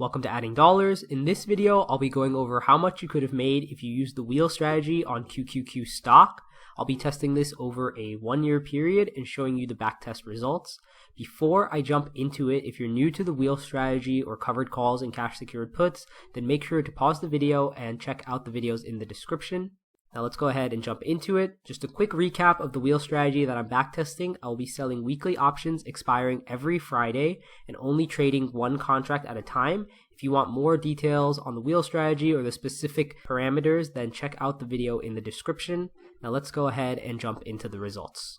Welcome to Adding Dollars. In this video, I'll be going over how much you could have made if you used the wheel strategy on QQQ stock. I'll be testing this over a 1-year period and showing you the backtest results. Before I jump into it, if you're new to the wheel strategy or covered calls and cash secured puts, then make sure to pause the video and check out the videos in the description. Now let's go ahead and jump into it. Just a quick recap of the wheel strategy that I'm backtesting. I'll be selling weekly options expiring every Friday and only trading one contract at a time. If you want more details on the wheel strategy or the specific parameters, then check out the video in the description. Now let's go ahead and jump into the results.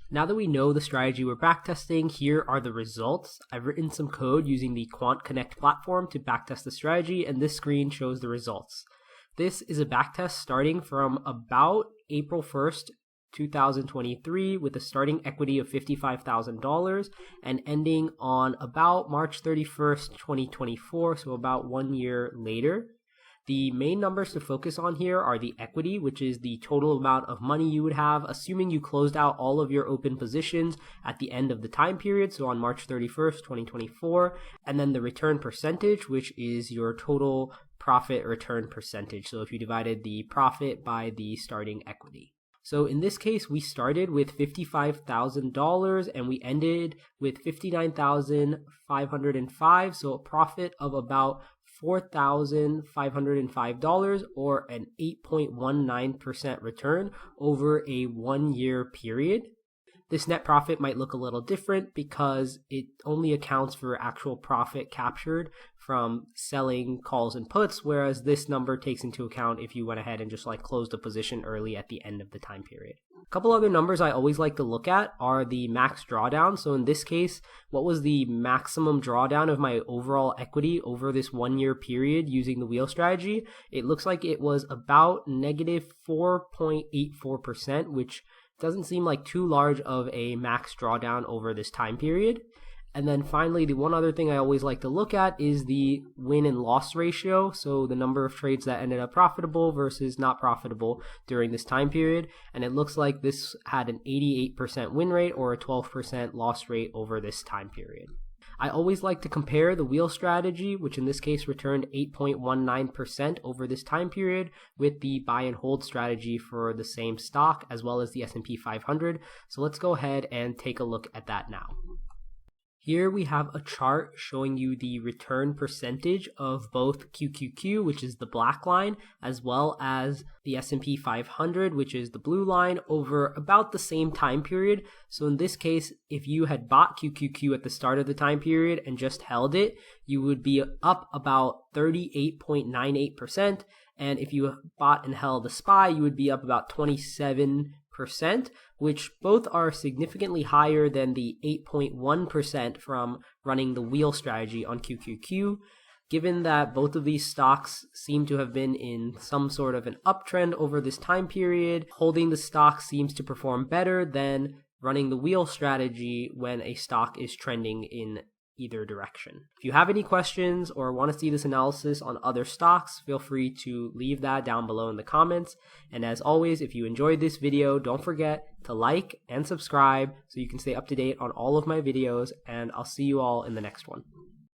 Now that we know the strategy we're backtesting, here are the results. I've written some code using the Quant Connect platform to backtest the strategy, and this screen shows the results. This is a backtest starting from about April 1st, 2023 with a starting equity of $55,000 and ending on about March 31st, 2024, so about 1 year later. The main numbers to focus on here are the equity, which is the total amount of money you would have, assuming you closed out all of your open positions at the end of the time period, so on March 31st, 2024, and then the return percentage, which is your total profit return percentage. So if you divided the profit by the starting equity. So in this case, we started with $55,000 and we ended with $59,505, so a profit of about $4,505 or an 8.19% return over a 1-year period. This net profit might look a little different because it only accounts for actual profit captured from selling calls and puts, whereas this number takes into account if you went ahead and just closed a position early at the end of the time period. A couple other numbers I always like to look at are the max drawdown. So in this case, what was the maximum drawdown of my overall equity over this 1-year period using the wheel strategy? It looks like it was about negative 4.84%, which doesn't seem like too large of a max drawdown over this time period. And then finally, the one other thing I always like to look at is the win and loss ratio. So the number of trades that ended up profitable versus not profitable during this time period. And it looks like this had an 88% win rate or a 12% loss rate over this time period. I always like to compare the wheel strategy, which in this case returned 8.19% over this time period, with the buy and hold strategy for the same stock as well as the S&P 500. So let's go ahead and take a look at that now. Here we have a chart showing you the return percentage of both QQQ, which is the black line, as well as the S&P 500, which is the blue line, over about the same time period. So in this case, if you had bought QQQ at the start of the time period and just held it, you would be up about 38.98%. And if you bought and held the SPY, you would be up about 27%, which both are significantly higher than the 8.1% from running the wheel strategy on QQQ. Given that both of these stocks seem to have been in some sort of an uptrend over this time period, holding the stock seems to perform better than running the wheel strategy when a stock is trending in either direction. If you have any questions or want to see this analysis on other stocks, feel free to leave that down below in the comments. And as always, if you enjoyed this video, don't forget to like and subscribe so you can stay up to date on all of my videos, and I'll see you all in the next one.